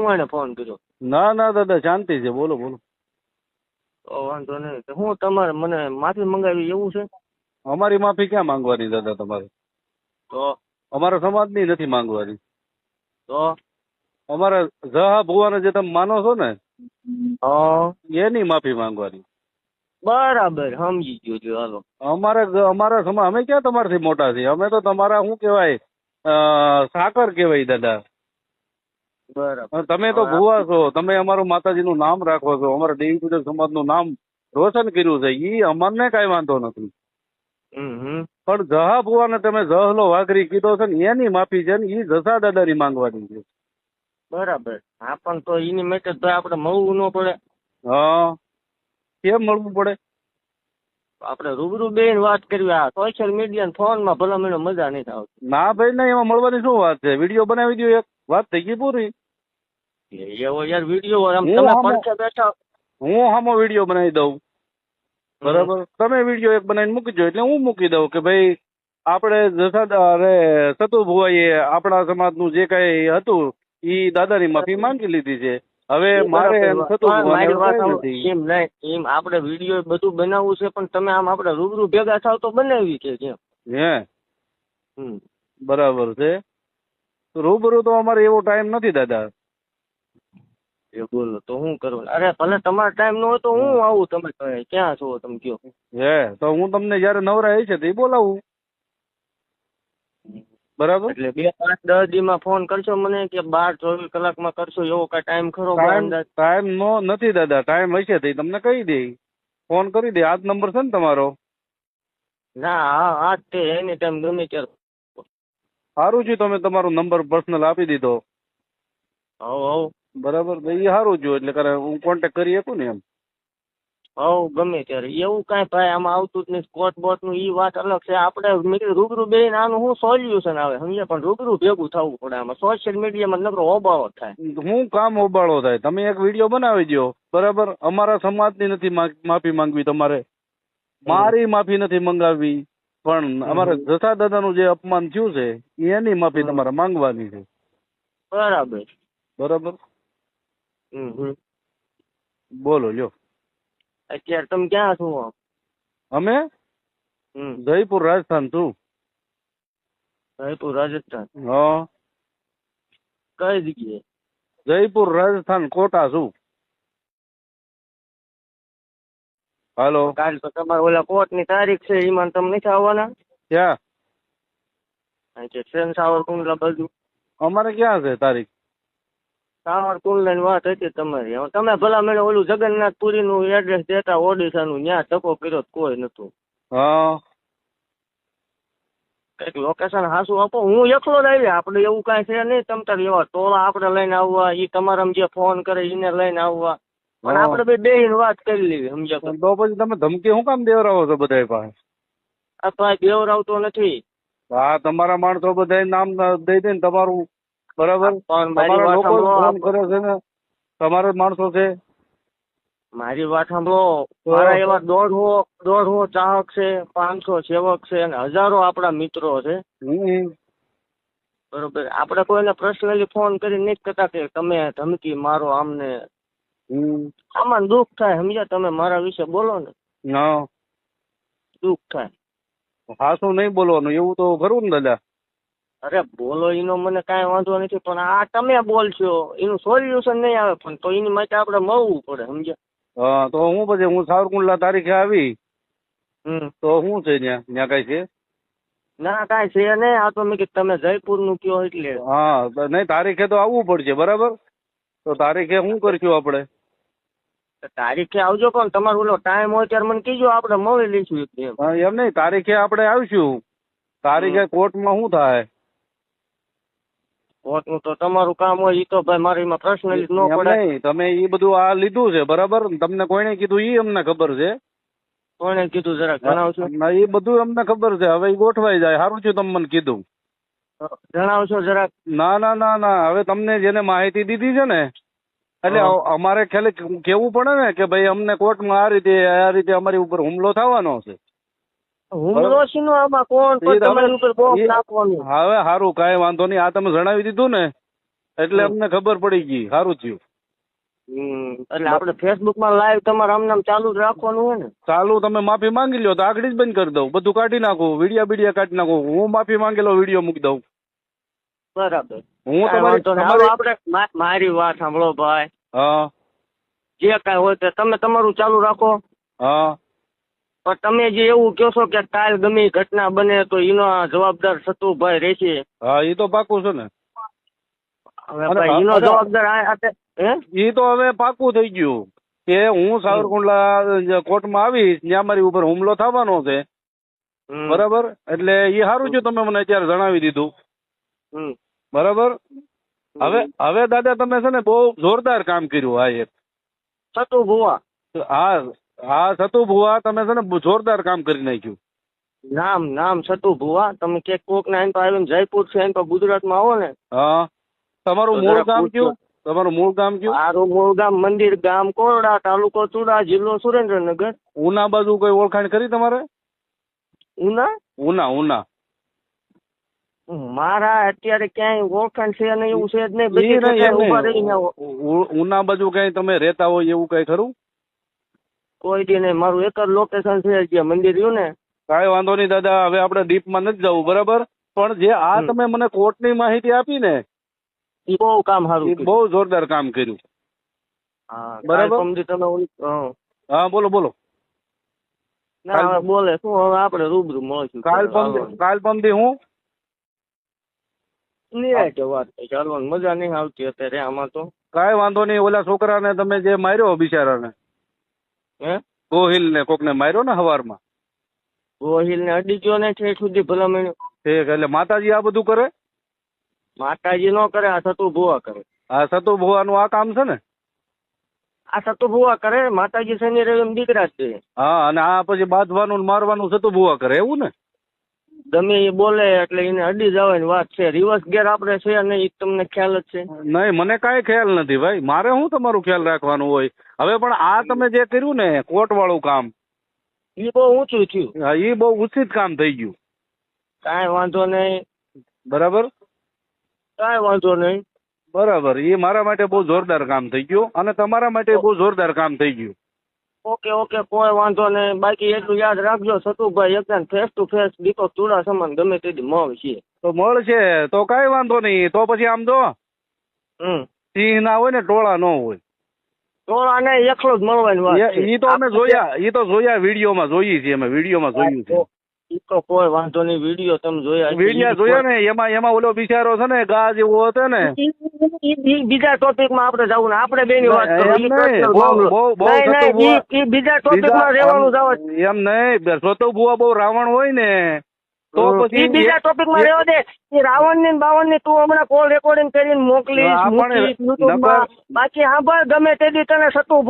ધુવાણે phone કર્યો. ના ના દાદા શાંતિ છે, બોલો બોલો. તો વાંધો નહીં. તો હું તમારે મને માફી મંગાવી એવું છે? અમારી માફી ક્યાં માંગવાની દાદા તમારે? તો અમારા સમાજની નથી માંગવાની. તો અમારા જહા ભુવાને જે તમે માનો છો ને હા એની માફી માંગવાની. બરાબર સમજી ગયો છું. હાલો અમારા સમાજ અમે ક્યાં તમારાથી મોટા છીએ? અમે તો તમારા શું કહેવાય સાકર કહેવાય દાદા. બરાબર. તમે તો ભુવા છો, તમે અમારું માતાજીનું નામ રાખો છો, અમારા દેવી પૂજક સમાજનું નામ રોશન કર્યું છે, ઈ અમને કઈ વાંધો નથી. પણ જહા ભુવાને તમે જહલો વાઘરી કીધો છે ને એની માફી છે ને ઈ જસા દાદાની માંગવાની છે. બરાબર. હા પણ તો એની માટે તો આપણે મળવું ન પડે? હા કેમ મળવું પડે? આપણે રૂબરૂ બેન વાત કરવી. આ સોશિયલ મીડિયા ફોન માં ભલા મને મજા નહીં આવતી. ના ભાઈ ના, એમાં મળવાની શું વાત છે? વિડીયો બનાવી દો, એક વાત થઈ ગઈ પૂરી. એવો યાર વિડીયો તમે પડખે બેઠા. હું હામો વિડીયો બનાવી દઉં, બરાબર? તમે વિડીયો એક બનાવીને મૂકી દો એટલે હું મૂકી દઉં કે ભાઈ આપણે જસા અરે સતુ ભુવાઈએ આપણા સમાજનું જે કઈ હતું ઈ દાદાની માફી માંગી લીધી છે. હવે મારે સતુ ભુવાને એમ નહીં, એમ આપણે વિડીયો બધું બનાવવું છે પણ તમે આમ આપણે રૂબરૂ ભેગા થાવ તો બનાવી છે કેમ? હે બરાબર છે. રૂબરૂ તો અમારે એવો ટાઈમ નથી દાદા. એ બોલો તો હું કરું? અરે ભલે તમારો ટાઈમ ન હોય તો હું આવું. તમે ક્યાં છો તમે કયો? હે તો હું તમને જયારે નવરા છે તે બોલાવું, બરાબર? એટલે 2-5-10 દી માં ફોન કરશો મને કે 12-24 કલાકમાં કરશો એવો કઈ ટાઈમ ખરો? ટાઈમ નો નથી દાદા, ટાઈમ હશે તો તમને કહી દે, ફોન કરી દે. આ જ નંબર છે ને તમારો? ના હા આ જ તે, એની ટાઈમ ગમે ત્યારે. સારું છે, તમે તમારો નંબર પર્સનલ આપી દીધો. હવ બરાબર, એ સારું જો એટલે હું કોન્ટેક્ટ કરી શકું ને એમ. ગમે ત્યારે એવું કાંઈ ભાઈ આમાં આવતું જ નહીં. સ્કોટ બોટ નું ઈ વાત અલગ છે. આપણે રૂબરૂ બેન આનું શું સોલ્યુશન આવે સમજે, પણ રૂબરૂ ભેગું થવું પડે. આમાં સોશિયલ મીડિયામાં નકરો ઓબાળો થાય. હું કામ ઓબાળો થાય? તમે એક વિડીયો બનાવી દો, બરાબર? અમારા સમાજની નથી માફી માંગવી તમારે, મારી માફી નથી મંગાવવી, પણ અમારે જસા દાદાનું જે અપમાન થયું છે એની માફી તમારે માંગવાની છે. બરાબર બરાબર. બોલો લ્યો. અત્યારે તમે ક્યાં છો? અમે જયપુર રાજસ્થાન છું. જયપુર રાજસ્થાન? હા. કઈ જગ્યાએ? જયપુર રાજસ્થાન, કોટા છું. હાલો. કાલ તો તમારે ઓલા કોર્ટ ની તારીખ છે, એમાં તમે નથી આવવાના? ક્યાં? ટ્રેન સાવરકુંડલા બાજુ. અમારે ક્યાં છે તારીખ? સાવરકુંડલા ની વાત હતી તમારી. તમે ભલા મને ઓલું જગન્નાથપુરી નું એડ્રેસ દેતા ઓડિશા નું, ત્યાં ટકો કર્યો કોઈ નતું. હા કઈક લોકેશન હાસું આપો. હું એકલો જ આવી, આપણે એવું કાંઈ છે નહીં. તમ તાર એવા ટોળા આપણે લઈને આવવા, એ તમારા જે ફોન કરે એને લઈને આવવા, પણ આપણે બે બેહીને વાત કરી લેવી સમજ્યા. તો પછી તમે ધમકી શું કામ દેવરાવો છો બધા પાસે? આ ભાઈ દેવરાવતો નથી. હા તમારા માણસો બધા નામ દઈ દે ને તમારું, બરાબર? પણ તમારા લોકો ફોન કરે છે ને, તમારા માણસો છે. મારી વાત સાંભળો, મારા એવા 150 ચાહક છે, 500 સેવક છે અને હજારો આપણા મિત્રો છે. બરોબર. આપણે કોઈને પર્સનલી ફોન કરી નથી કહેતા કે તમે ધમકી મારો આમને. આમાં દુઃખ થાય સમજ્યા. તમે મારા વિશે બોલો ને દુઃખ થાય. હાસું નહીં બોલવાનું, એવું તો ખરું ને દાદા? અરે બોલો એનો મને કાંઈ વાંધો નથી, પણ આ તમે બોલશો એનું સોલ્યુશન નહીં આવે, પણ તો એની માટે આપણે મળવું પડે સમજ્યા. હા તો હું પછી હું સાવરકુંડલા તારીખે આવી તો શું છે ત્યાં કઈ છે? ના કાંઈ છે નહીં. આ તો મેં કીધું તમે જયપુર નું કયો એટલે. હા નહીં, તારીખે તો આવવું પડશે, બરાબર? તો તારીખે શું કરશું આપણે? તારીખે આવજો, પણ તમારો ઓલો ટાઈમ હોય ત્યારે મને કીજો, આપણે મળી લઈશું. એમ નહીં, તારીખે આપણે આવીશું. તારીખે કોર્ટમાં શું થાય? કોર્ટનું તો તમારું કામ હોય, એ તો ભાઈ મારી એમાં પર્સનલી ન પડે. નહીં, તમે એ બધું આ લીધું છે, બરાબર? તમને કોઈને કીધું એ અમને ખબર છે. કોને કીધું જરાક જણાવશો? એ બધું અમને ખબર છે, હવે એ ગોઠવાઈ જાય. સારું છે તમે મને કીધું, જણાવશો જરાક? ના ના ના ના, હવે તમને જેને માહિતી દીધી છે ને, એટલે અમારે ખ્યાલે કેવું પડે ને કે ભાઈ અમને કોર્ટમાં આ રીતે અમારી ઉપર હુમલો થવાનો છે. હુમલો છે નો આમાં કોણ તમારી ઉપર બોમ્બ નાખવાનું? હવે સારું, કાંઈ વાંધો નહીં. આ તમે જણાવી દીધું ને એટલે અમને ખબર પડી ગઈ. સારું થયું. એટલે આપણે ફેસબુક માં લાઈવ તમારે આમ ચાલુ જ રાખવાનું હોય ને? ચાલુ તમે માફી માંગી લ્યો તો આગળ જ બંધ કરી દઉં, બધું કાઢી નાખું, વિડીયા કાઢી નાખું. હું માફી માંગેલો વિડીયો મૂકી દઉં. બરાબર. હું આપણે મારી વાત સાંભળો ભાઈ. હા જે કાંઈ હોય તે તમે તમારું ચાલુ રાખો. હા પણ તમે જે એવું કહો છો કે કાલ ગમે ઈ ઘટના બને તો એનો જવાબદાર સતુભાઈ રહેશે. હા એ તો પાકું છે ને. હવે ભાઈ એનો જવાબદાર એ તો હવે પાકું થઈ ગયું કે હું સાવરકુંડલા કોર્ટમાં આવીશ, ત્યાં મારી ઉપર હુમલો થવાનો છે. બરાબર. એટલે એ સારું છે તમે મને અત્યારે જણાવી દીધું. બરાબર. હવે દાદા તમે છે ને બહુ જોરદાર કામ કર્યું. હા એક સતુ ભુવા. હા સતુ ભુવા તમે છે ને જોરદાર કામ કરી નાખ્યું. નામ સતુ ભુવા. તમે કે કોક ને આવીને આવીને જયપુર છે આવીને ગુજરાતમાં આવો ને. હા તમારું મૂળ ગામ કયું? તમારું મૂળ ગામ કયું? મારું મૂળ ગામ મંદિર ગામ કોરડા, તાલુકો ચુડા, જિલ્લો સુરેન્દ્રનગર. ઉના બાજુ કોઈ ઓળખાણ કરી તમારે? ઉના મારા અત્યારે ક્યાંય ઓળખાણ છે નહીં, એવું છે જ નહીં. ઉના બાજુ કઈ તમે રહેતા હોય એવું કઈ ખરું? કોઈ દી નહીં. મારું એક જ લોકેશન છે જે મંદિર રહ્યું ને. કાંઈ વાંધો નહીં દાદા, હવે આપણે ડીપમાં નથી જવું. બરાબર. પણ જે આ તમે મને કોર્ટની માહિતી આપી ને એ બહુ કામ સારું, બહુ જોરદાર કામ કર્યું. બરાબર. હા બોલો બોલે શું હવે આપણે રૂબરૂ મળશું. કાલ પમદી હું વાત ચાલવાની મજા નહીં આવતી અત્યારે આમાં તો. કાંઈ વાંધો નહીં. ઓલા છોકરાને તમે જે માર્યો બિચારાને, ગોહિલ ને કોક ને માર્યો ને સવારમાં, ગોહિલ ને અડી ગયો ને છે સુધી ભલામણ. એટલે માતાજી આ બધું કરે? માતાજી નો કરે, આ સતુ ભુવા કરે. આ સતુ ભુવાનું આ કામ છે ને? આ સતુ ભુવા કરે. માતાજી શનિ રવિ દીકરા જ છે. હા અને આ પછી બાંધવાનું મારવાનું સતુ ભુવા કરે એવું ને? ગમે એ બોલે એટલે એને અડી જવાની વાત છે. રિવર્સ ગેર આપણે છે નહીં, તમને ખ્યાલ જ છે? નહીં મને કાંઈ ખ્યાલ નથી ભાઈ. મારે શું તમારું ખ્યાલ રાખવાનું હોય? હવે પણ આ તમે જે કર્યું ને કોર્ટ વાળું કામ, એ બહુ ઊંચું થયું. હા એ બહુ ઉચિત કામ થઈ ગયું. કાંઈ વાંધો નહીં. બરાબર. કાંઈ વાંધો નહીં. બરાબર. એ મારા માટે બહુ જોરદાર કામ થઈ ગયું અને તમારા માટે બહુ જોરદાર કામ થઈ ગયું. ઓકે કોઈ વાંધો નહીં. બાકી એટલું યાદ રાખજો સતુભાઈ, એકદમ ફેસ ટુ ફેસ દીકો ચૂડા સમાન ગમે તેથી મળશે. તો મળશે તો કાંઈ વાંધો નહીં. તો પછી આમ જો સિંહ ના હોય ને ટોળા ન હોય. ટોળા ને એકલો જ મળવાની વાત. એ તો અમે જોયા, એ તો જોયા વિડીયોમાં જોઈએ છીએ અમે, વિડીયોમાં જોયું છે. એ તો કોઈ વાંધો નહીં. વિડીયો તમે જોયા? વિડીયો જોયા ને એમાં ઓલો બિચારો છે ને ગા જેવો હતો ને. બીજા ટોપિક માં આપણે જવું ને, આપણે બે ની વાત બીજા ટોપિક માં રહેવાનું જવું એમ નહીં. સતુ ભુવા બહુ રાવણ હોય ને તો પછી બીજા ટોપિક માં રહેવા દે. રાવણ ની બાવન ની તું હમણાં કોલ રેકોર્ડિંગ કરીને મોકલીશ. બાકી હા ભાઈ ગમે તે દી તને સતુ